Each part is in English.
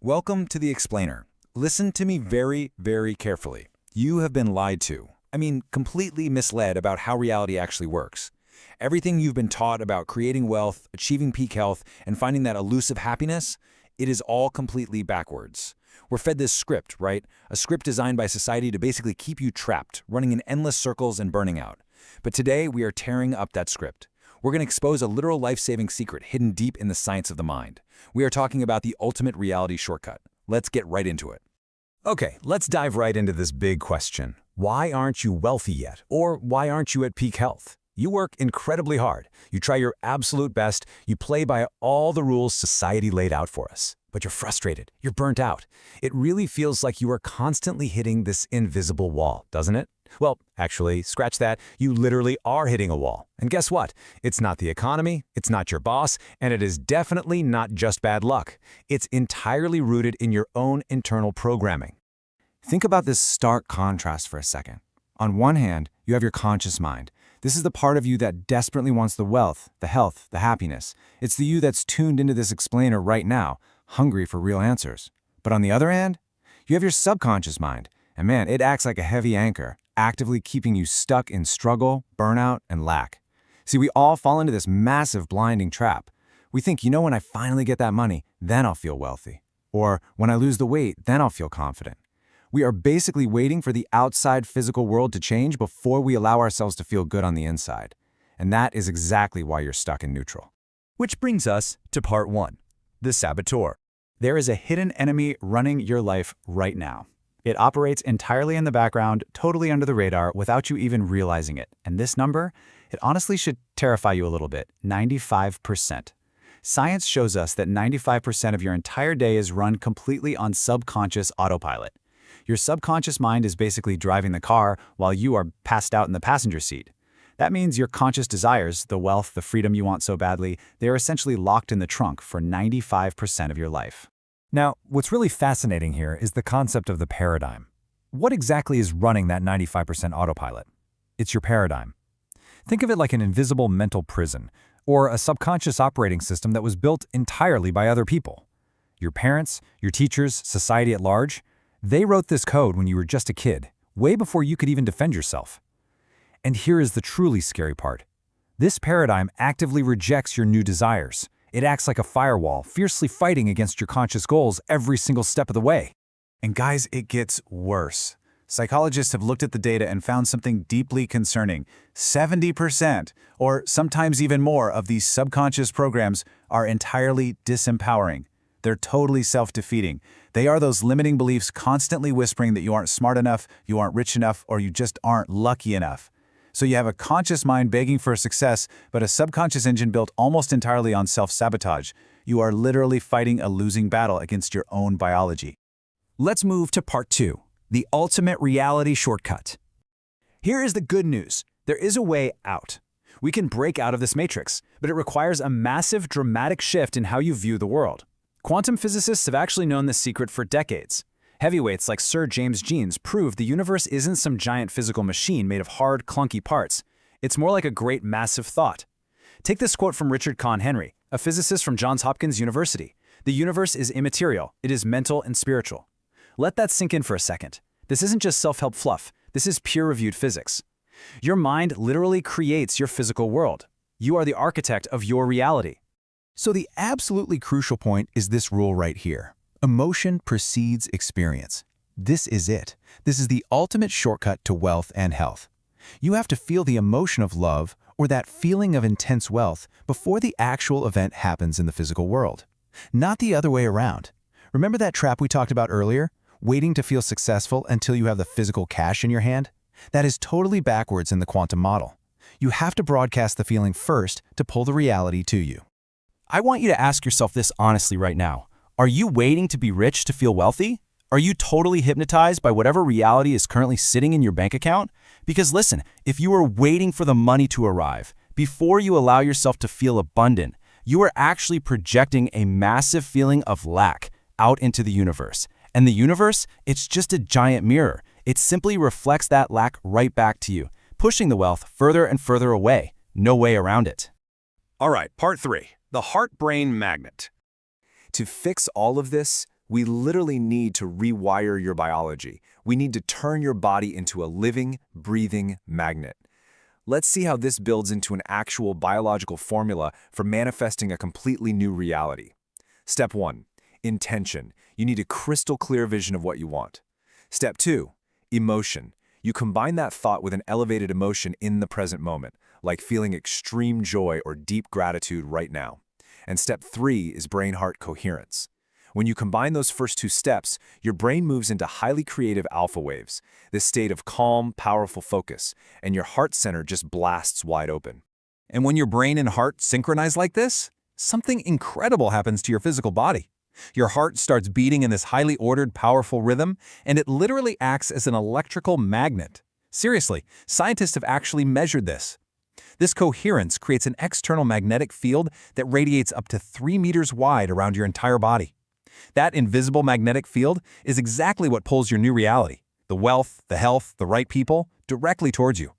Welcome to The Explainer. Listen to me very, very carefully. You have been lied to. I mean, completely misled about how reality actually works. Everything you've been taught about creating wealth, achieving peak health, and finding that elusive happiness, it is all completely backwards. We're fed this script, right? A script designed by society to basically keep you trapped, running in endless circles and burning out. But today, we are tearing up that script. We're going to expose a literal life-saving secret hidden deep in the science of the mind. We are talking about the ultimate reality shortcut. Let's get right into it. Okay, let's dive right into this big question. Why aren't you wealthy yet? Or why aren't you at peak health? You work incredibly hard. You try your absolute best. You play by all the rules society laid out for us. But you're frustrated. You're burnt out. It really feels like you are constantly hitting this invisible wall, doesn't it? Well, actually, scratch that. You literally are hitting a wall. And guess what? It's not the economy, it's not your boss, and it is definitely not just bad luck. It's entirely rooted in your own internal programming. Think about this stark contrast for a second. On one hand, you have your conscious mind. This is the part of you that desperately wants the wealth, the health, the happiness. It's the you that's tuned into this explainer right now, hungry for real answers. But on the other hand, you have your subconscious mind. And man, it acts like a heavy anchor, actively keeping you stuck in struggle, burnout, and lack. See, we all fall into this massive blinding trap. We think, when I finally get that money, then I'll feel wealthy. Or when I lose the weight, then I'll feel confident. We are basically waiting for the outside physical world to change before we allow ourselves to feel good on the inside. And that is exactly why you're stuck in neutral. Which brings us to part 1, the saboteur. There is a hidden enemy running your life right now. It operates entirely in the background, totally under the radar, without you even realizing it. And this number, it honestly should terrify you a little bit, 95%. Science shows us that 95% of your entire day is run completely on subconscious autopilot. Your subconscious mind is basically driving the car while you are passed out in the passenger seat. That means your conscious desires, the wealth, the freedom you want so badly, they are essentially locked in the trunk for 95% of your life. Now, what's really fascinating here is the concept of the paradigm. What exactly is running that 95% autopilot? It's your paradigm. Think of it like an invisible mental prison, or a subconscious operating system that was built entirely by other people. Your parents, your teachers, society at large, they wrote this code when you were just a kid, way before you could even defend yourself. And here is the truly scary part. This paradigm actively rejects your new desires. It acts like a firewall, fiercely fighting against your conscious goals every single step of the way. And guys, it gets worse. Psychologists have looked at the data and found something deeply concerning. 70%, or sometimes even more, of these subconscious programs are entirely disempowering. They're totally self-defeating. They are those limiting beliefs constantly whispering that you aren't smart enough, you aren't rich enough, or you just aren't lucky enough. So you have a conscious mind begging for success, but a subconscious engine built almost entirely on self-sabotage. You are literally fighting a losing battle against your own biology. Let's move to part 2, the ultimate reality shortcut. Here is the good news. There is a way out. We can break out of this matrix, but it requires a massive, dramatic shift in how you view the world. Quantum physicists have actually known this secret for decades. Heavyweights like Sir James Jeans proved the universe isn't some giant physical machine made of hard, clunky parts. It's more like a great massive thought. Take this quote from Richard Kahn Henry, a physicist from Johns Hopkins University. The universe is immaterial. It is mental and spiritual. Let that sink in for a second. This isn't just self-help fluff. This is peer-reviewed physics. Your mind literally creates your physical world. You are the architect of your reality. So the absolutely crucial point is this rule right here. Emotion precedes experience. This is it. This is the ultimate shortcut to wealth and health. You have to feel the emotion of love or that feeling of intense wealth before the actual event happens in the physical world. Not the other way around. Remember that trap we talked about earlier? Waiting to feel successful until you have the physical cash in your hand? That is totally backwards in the quantum model. You have to broadcast the feeling first to pull the reality to you. I want you to ask yourself this honestly right now. Are you waiting to be rich to feel wealthy? Are you totally hypnotized by whatever reality is currently sitting in your bank account? Because listen, if you are waiting for the money to arrive, before you allow yourself to feel abundant, you are actually projecting a massive feeling of lack out into the universe. And the universe, it's just a giant mirror. It simply reflects that lack right back to you, pushing the wealth further and further away. No way around it. All right, part 3, the heart-brain magnet. To fix all of this, We literally need to rewire your biology. We need to turn your body into a living, breathing magnet. Let's see how this builds into an actual biological formula for manifesting a completely new reality. Step 1. Intention. You need a crystal clear vision of what you want. Step 2. Emotion. You combine that thought with an elevated emotion in the present moment, like feeling extreme joy or deep gratitude right now. And step 3 is brain-heart coherence. When you combine those first 2 steps, your brain moves into highly creative alpha waves, this state of calm, powerful focus, and your heart center just blasts wide open. And when your brain and heart synchronize like this, something incredible happens to your physical body. Your heart starts beating in this highly ordered, powerful rhythm, and it literally acts as an electrical magnet. Seriously, scientists have actually measured this. This coherence creates an external magnetic field that radiates up to 3 meters wide around your entire body. That invisible magnetic field is exactly what pulls your new reality, the wealth, the health, the right people, directly towards you.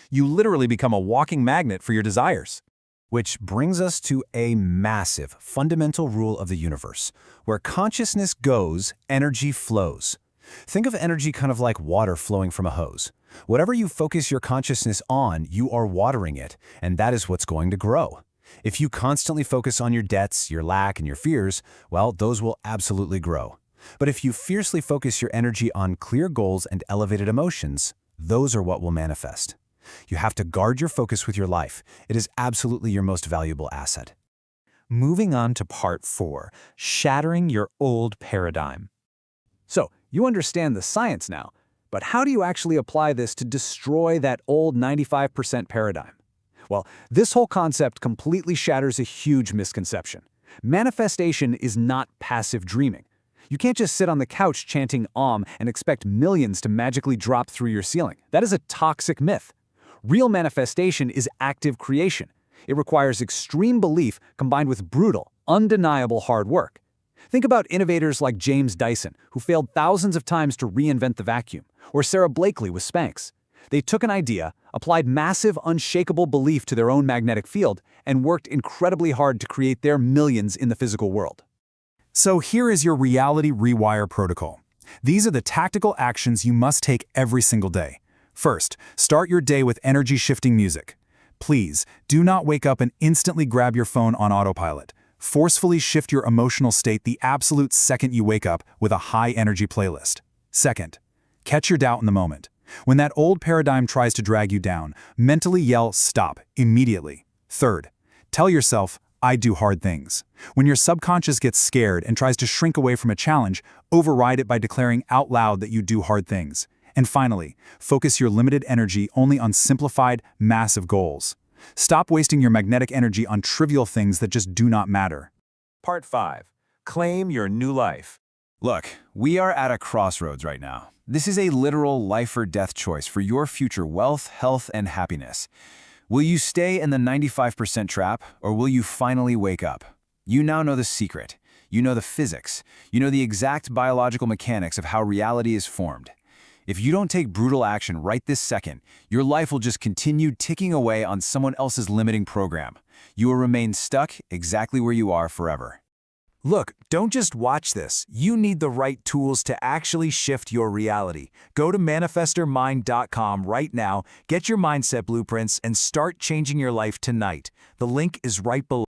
You literally become a walking magnet for your desires. Which brings us to a massive, fundamental rule of the universe. Where consciousness goes, energy flows. Think of energy kind of like water flowing from a hose. Whatever you focus your consciousness on, you are watering it, and that is what's going to grow. If you constantly focus on your debts, your lack, and your fears, well, those will absolutely grow. But if you fiercely focus your energy on clear goals and elevated emotions, those are what will manifest. You have to guard your focus with your life. It is absolutely your most valuable asset. Moving on to part 4, shattering your old paradigm. So, you understand the science now, but how do you actually apply this to destroy that old 95% paradigm? Well, this whole concept completely shatters a huge misconception. Manifestation is not passive dreaming. You can't just sit on the couch chanting Om and expect millions to magically drop through your ceiling. That is a toxic myth. Real manifestation is active creation. It requires extreme belief combined with brutal, undeniable hard work. Think about innovators like James Dyson, who failed thousands of times to reinvent the vacuum, or Sarah Blakely with Spanx. They took an idea, applied massive, unshakable belief to their own magnetic field, and worked incredibly hard to create their millions in the physical world. So here is your reality rewire protocol. These are the tactical actions you must take every single day. First, start your day with energy-shifting music. Please, do not wake up and instantly grab your phone on autopilot. Forcefully shift your emotional state the absolute second you wake up with a high-energy playlist. Second, catch your doubt in the moment. When that old paradigm tries to drag you down, mentally yell stop immediately. Third, tell yourself, I do hard things. When your subconscious gets scared and tries to shrink away from a challenge, override it by declaring out loud that you do hard things. And finally, focus your limited energy only on simplified, massive goals. Stop wasting your magnetic energy on trivial things that just do not matter. Part 5. Claim your new life. Look, we are at a crossroads right now. This is a literal life or death choice for your future wealth, health, and happiness. Will you stay in the 95% trap, or will you finally wake up? You now know the secret. You know the physics. You know the exact biological mechanics of how reality is formed. If you don't take brutal action right this second, your life will just continue ticking away on someone else's limiting program. You will remain stuck exactly where you are forever. Look, don't just watch this. You need the right tools to actually shift your reality. Go to manifestormind.com right now, get your mindset blueprints, and start changing your life tonight. The link is right below.